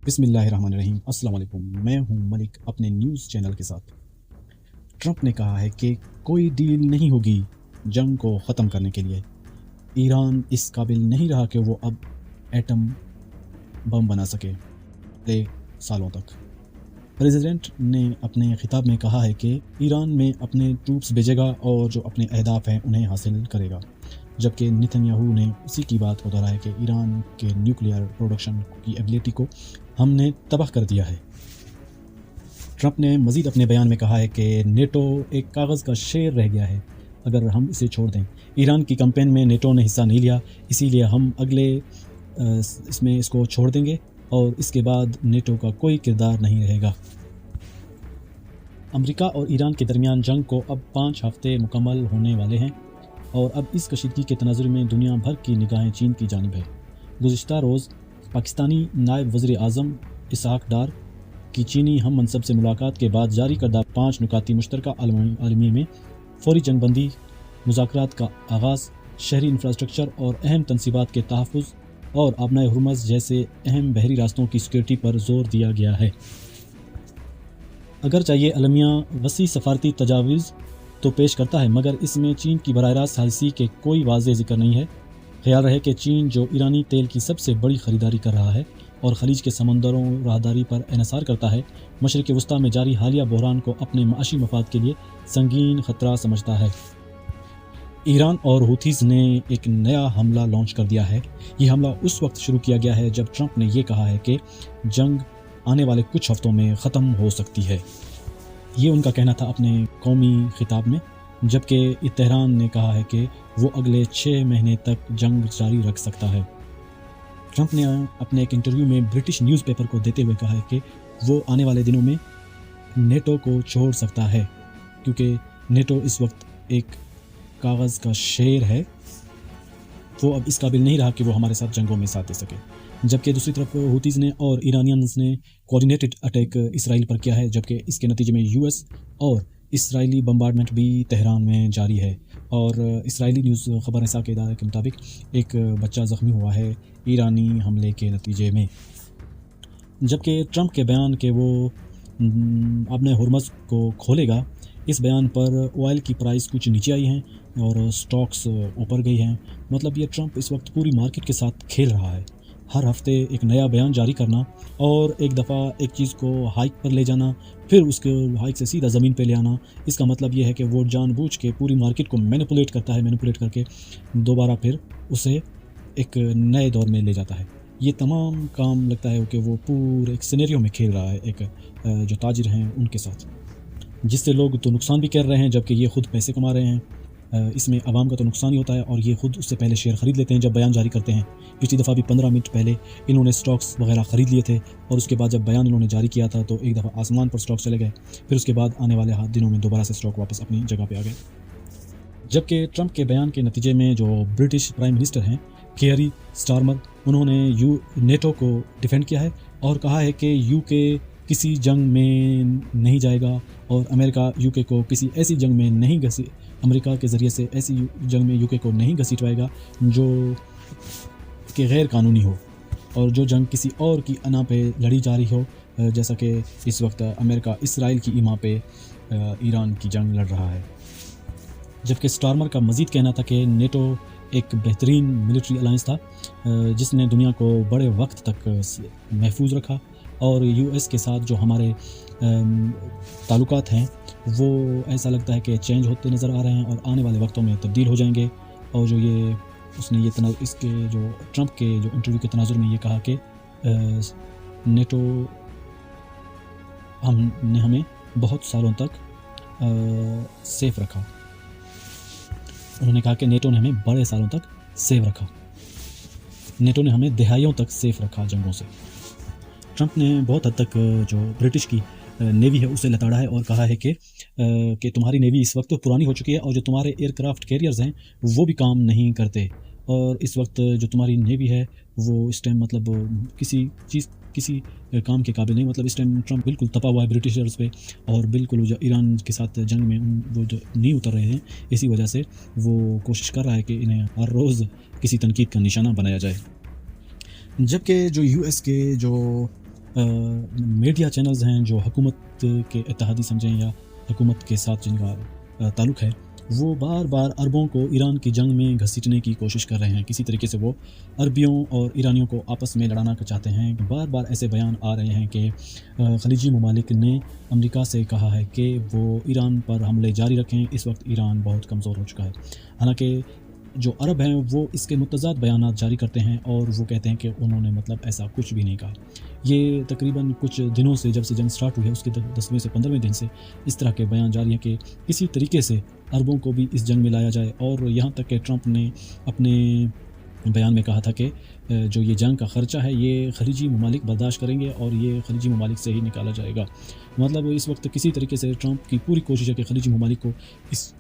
بسم اللہ الرحمن الرحیم۔ السلام علیکم، میں ہوں ملک اپنے نیوز چینل کے ساتھ۔ ٹرمپ نے کہا ہے کہ کوئی ڈیل نہیں ہوگی جنگ کو ختم کرنے کے لیے۔ ایران اس قابل نہیں رہا کہ وہ اب ایٹم بم بنا سکے اگلے سالوں تک۔ پریزیڈنٹ نے اپنے خطاب میں کہا ہے کہ ایران میں اپنے ٹروپس بھیجے گا اور جو اپنے اہداف ہیں انہیں حاصل کرے گا، جبکہ نتن یاہو نے اسی کی بات کو دہرایا کہ ایران کے نیوکلیئر پروڈکشن کی ایبلٹی کو ہم نے تباہ کر دیا ہے۔ ٹرمپ نے مزید اپنے بیان میں کہا ہے کہ نیٹو ایک کاغذ کا شعر رہ گیا ہے اگر ہم اسے چھوڑ دیں۔ ایران کی کیمپین میں نیٹو نے حصہ نہیں لیا، اسی لیے ہم اگلے اس کو چھوڑ دیں گے اور اس کے بعد نیٹو کا کوئی کردار نہیں رہے گا۔ امریکہ اور ایران کے درمیان جنگ کو اب 5 ہفتے مکمل ہونے والے ہیں اور اب اس کشیدگی کے تناظر میں دنیا بھر کی نگاہیں چین کی جانب ہے۔ گزشتہ روز پاکستانی نائب وزیر اعظم اسحاق ڈار کی چینی ہم منصب سے ملاقات کے بعد جاری کردہ 5 نکاتی مشترکہ عالمیہ میں فوری جنگ بندی، مذاکرات کا آغاز، شہری انفراسٹرکچر اور اہم تنصیبات کے تحفظ اور آبنائے ہرمز جیسے اہم بحری راستوں کی سیکورٹی پر زور دیا گیا ہے۔ اگرچہ یہ عالمیہ وسیع سفارتی تجاویز تو پیش کرتا ہے، مگر اس میں چین کی براہ راست ثالثی کے کوئی واضح ذکر نہیں ہے۔ خیال رہے کہ چین جو ایرانی تیل کی سب سے بڑی خریداری کر رہا ہے اور خلیج کے سمندروں راہداری پر انحصار کرتا ہے، مشرق وسطیٰ میں جاری حالیہ بحران کو اپنے معاشی مفاد کے لیے سنگین خطرہ سمجھتا ہے۔ ایران اور ہوتھیز نے ایک نیا حملہ لانچ کر دیا ہے۔ یہ حملہ اس وقت شروع کیا گیا ہے جب ٹرمپ نے یہ کہا ہے کہ جنگ آنے والے کچھ ہفتوں میں ختم ہو سکتی ہے۔ یہ ان کا کہنا تھا اپنے قومی خطاب میں، جبکہ تہران نے کہا ہے کہ وہ اگلے 6 مہینے تک جنگ جاری رکھ سکتا ہے۔ ٹرمپ نے اپنے ایک انٹرویو میں برٹش نیوز پیپر کو دیتے ہوئے کہا ہے کہ وہ آنے والے دنوں میں نیٹو کو چھوڑ سکتا ہے، کیونکہ نیٹو اس وقت ایک کاغذ کا شعر ہے، وہ اب اس قابل نہیں رہا کہ وہ ہمارے ساتھ جنگوں میں ساتھ دے سکے۔ جبکہ دوسری طرف ہوتیز نے اور ایرانینز نے کوارڈینیٹڈ اٹیک اسرائیل پر کیا ہے، جبکہ اس کے نتیجے میں یو ایس اور اسرائیلی بمبارڈمنٹ بھی تہران میں جاری ہے، اور اسرائیلی نیوز خبر رساں کے ادارے کے مطابق ایک بچہ زخمی ہوا ہے ایرانی حملے کے نتیجے میں۔ جبکہ ٹرمپ کے بیان کہ وہ آبنائے ہرمز کو کھولے گا، اس بیان پر آئل کی پرائس کچھ نیچے آئی ہیں اور سٹاکس اوپر گئی ہیں۔ مطلب یہ ٹرمپ اس وقت پوری مارکیٹ کے ساتھ کھیل رہا ہے، ہر ہفتے ایک نیا بیان جاری کرنا اور ایک دفعہ ایک چیز کو ہائیک پر لے جانا، پھر اس کے ہائیک سے سیدھا زمین پہ لے آنا۔ اس کا مطلب یہ ہے کہ وہ جان بوجھ کے پوری مارکیٹ کو مینیپولیٹ کرتا ہے، مینیپولیٹ کر کے دوبارہ پھر اسے ایک نئے دور میں لے جاتا ہے۔ یہ تمام کام لگتا ہے کہ وہ پورے ایک سینیریو میں کھیل رہا ہے، ایک جو تاجر ہیں ان کے ساتھ، جس سے لوگ تو نقصان بھی کر رہے ہیں جبکہ یہ خود پیسے کما رہے ہیں۔ اس میں عوام کا تو نقصان ہی ہوتا ہے اور یہ خود اس سے پہلے شیئر خرید لیتے ہیں جب بیان جاری کرتے ہیں۔ پچھلی دفعہ بھی 15 منٹ پہلے انہوں نے سٹاکس وغیرہ خرید لیے تھے اور اس کے بعد جب بیان انہوں نے جاری کیا تھا تو ایک دفعہ آسمان پر سٹاکس چلے گئے، پھر اس کے بعد آنے والے دنوں میں دوبارہ سے سٹاک واپس اپنی جگہ پہ آ گئے۔ جبکہ ٹرمپ کے بیان کے نتیجے میں جو برٹش پرائم منسٹر ہیں کیئر سٹارمر، انہوں نے نیٹو کو ڈیفینڈ کیا ہے اور کہا ہے کہ یو کے کسی جنگ میں نہیں جائے گا اور امریکہ یو کے کو کسی ایسی جنگ میں نہیں امریکہ کے ذریعے سے ایسی جنگ میں یو کے کو نہیں گھسیٹوائے گا جو کہ غیر قانونی ہو اور جو جنگ کسی اور کی انا پہ لڑی جا رہی ہو، جیسا کہ اس وقت امریکہ اسرائیل کی ایما پہ ایران کی جنگ لڑ رہا ہے۔ جبکہ سٹارمر کا مزید کہنا تھا کہ نیٹو ایک بہترین ملٹری الائنس تھا جس نے دنیا کو بڑے وقت تک محفوظ رکھا، اور یو ایس کے ساتھ جو ہمارے تعلقات ہیں وہ ایسا لگتا ہے کہ چینج ہوتے نظر آ رہے ہیں اور آنے والے وقتوں میں تبدیل ہو جائیں گے۔ اور جو اس نے اس کے جو ٹرمپ کے جو انٹرویو کے تناظر میں یہ کہا کہ نیٹو نے ہمیں بہت سالوں تک سیف رکھا۔ انہوں نے کہا کہ نیٹو نے ہمیں بڑے سالوں تک سیف رکھا، نیٹو نے ہمیں دہائیوں تک سیف رکھا جنگوں سے۔ ٹرمپ نے بہت حد تک جو برٹش کی نیوی ہے اسے لتاڑا ہے اور کہا ہے کہ تمہاری نیوی اس وقت پرانی ہو چکی ہے اور جو تمہارے ایئر کرافٹ کیریئرز ہیں وہ بھی کام نہیں کرتے، اور اس وقت جو تمہاری نیوی ہے وہ اس ٹائم مطلب کسی کام کے قابل نہیں۔ مطلب اس ٹائم ٹرمپ بالکل تپا ہوا ہے برٹشرز پہ، اور بالکل جو ایران کے ساتھ جنگ میں وہ جو نہیں اتر رہے ہیں، اسی وجہ سے وہ کوشش کر رہا ہے کہ انہیں ہر روز کسی تنقید کا نشانہ بنایا جائے۔ جبکہ جو یو ایس کے جو میڈیا چینلز ہیں جو حکومت کے اتحادی سمجھیں یا حکومت کے ساتھ جن کا تعلق ہے، وہ بار بار عربوں کو ایران کی جنگ میں گھسیٹنے کی کوشش کر رہے ہیں. کسی طریقے سے وہ عربیوں اور ایرانیوں کو آپس میں لڑانا چاہتے ہیں. بار بار ایسے بیان آ رہے ہیں کہ خلیجی ممالک نے امریکہ سے کہا ہے کہ وہ ایران پر حملے جاری رکھیں. اس وقت ایران بہت کمزور ہو چکا ہے. حالانکہ جو عرب ہیں وہ اس کے متضاد بیانات جاری کرتے ہیں اور وہ کہتے ہیں کہ انہوں نے ایسا کچھ بھی نہیں کہا. یہ تقریباً کچھ دنوں سے، جب سے جنگ سٹارٹ ہوئی ہے اس کے 10ویں سے 15ویں دن سے اس طرح کے بیان جاری ہیں کہ کسی طریقے سے عربوں کو بھی اس جنگ میں لایا جائے. اور یہاں تک کہ ٹرمپ نے اپنے بیان میں کہا تھا کہ جو یہ جنگ کا خرچہ ہے یہ خلیجی ممالک برداشت کریں گے اور یہ خلیجی ممالک سے ہی نکالا جائے گا. اس وقت کسی طریقے سے ٹرمپ کی پوری کوشش ہے کہ خلیجی ممالک کو اس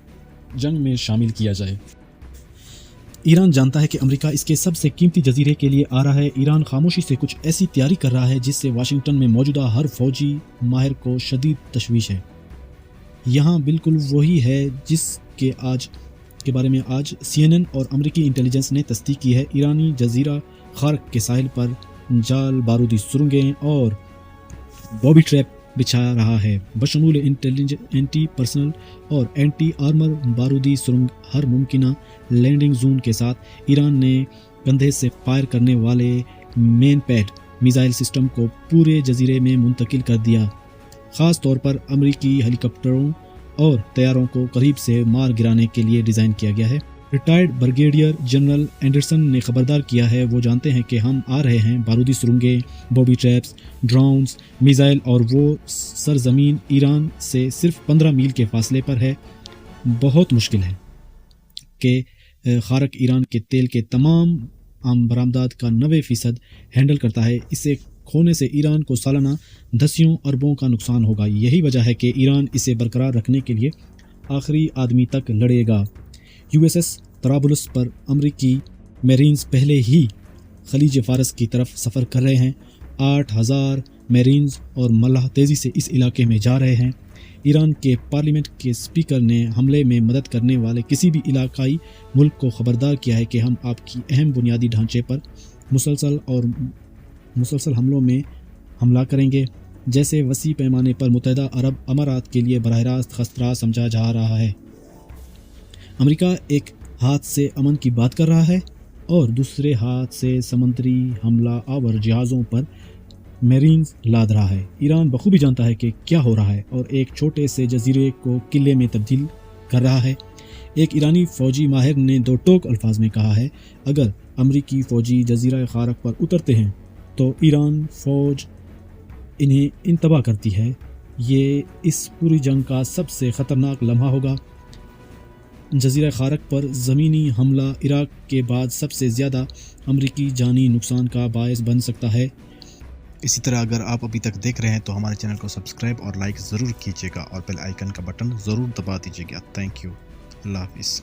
جنگ میں شامل کیا جائے. ایران جانتا ہے کہ امریکہ اس کے سب سے قیمتی جزیرے کے لیے آ رہا ہے. ایران خاموشی سے کچھ ایسی تیاری کر رہا ہے جس سے واشنگٹن میں موجودہ ہر فوجی ماہر کو شدید تشویش ہے. یہاں بالکل وہی ہے جس کے بارے میں آج CNN اور امریکی انٹیلیجنس نے تصدیق کی ہے. ایرانی جزیرہ خارق کے ساحل پر جال بارودی سرنگیں اور بوبی ٹریپ بچھا رہا ہے. بشمول اینٹی پرسنل اور اینٹی آرمر بارودی سرنگ ہر ممکنہ لینڈنگ زون کے ساتھ ایران نے کندھے سے فائر کرنے والے مین پیڈ میزائل سسٹم کو پورے جزیرے میں منتقل کر دیا. خاص طور پر امریکی ہیلی کاپٹروں اور طیاروں کو قریب سے مار گرانے کے لیے ڈیزائن کیا گیا ہے. ریٹائرڈ بریگیڈیئر جنرل اینڈرسن نے خبردار کیا ہے وہ جانتے ہیں کہ ہم آ رہے ہیں. بارودی سرنگیں، بوبی ٹریپس، ڈرونز، میزائل اور وہ سرزمین ایران سے صرف 15 میل کے فاصلے پر ہے. بہت مشکل ہے کہ خارق ایران کے تیل کے تمام برآمدات کا 90% ہینڈل کرتا ہے. اسے کھونے سے ایران کو سالانہ دسیوں اربوں کا نقصان ہوگا. یہی وجہ ہے کہ ایران اسے برقرار رکھنے کے لیے آخری آدمی تک لڑے گا. USS طرابلس پر امریکی میرینز پہلے ہی خلیج فارس کی طرف سفر کر رہے ہیں. 8000 میرینز اور ملاح تیزی سے اس علاقے میں جا رہے ہیں. ایران کے پارلیمنٹ کے اسپیکر نے حملے میں مدد کرنے والے کسی بھی علاقائی ملک کو خبردار کیا ہے کہ ہم آپ کی اہم بنیادی ڈھانچے پر مسلسل حملوں میں حملہ کریں گے، جیسے وسیع پیمانے پر متحدہ عرب امارات کے لیے براہ راست خطرہ سمجھا جا رہا ہے. امریکہ ایک ہاتھ سے امن کی بات کر رہا ہے اور دوسرے ہاتھ سے سمندری حملہ آور جہازوں پر میرینز لاد رہا ہے. ایران بخوبی جانتا ہے کہ کیا ہو رہا ہے اور ایک چھوٹے سے جزیرے کو قلعے میں تبدیل کر رہا ہے. ایک ایرانی فوجی ماہر نے دو ٹوک الفاظ میں کہا ہے اگر امریکی فوجی جزیرہ خارق پر اترتے ہیں تو ایران فوج انہیں انتباہ کرتی ہے. یہ اس پوری جنگ کا سب سے خطرناک لمحہ ہوگا. جزیرہ خارق پر زمینی حملہ عراق کے بعد سب سے زیادہ امریکی جانی نقصان کا باعث بن سکتا ہے. اسی طرح اگر آپ ابھی تک دیکھ رہے ہیں تو ہمارے چینل کو سبسکرائب اور لائک ضرور کیجیے گا اور بیل آئیکن کا بٹن ضرور دبا دیجیے گا. Thank you. اللہ حافظ.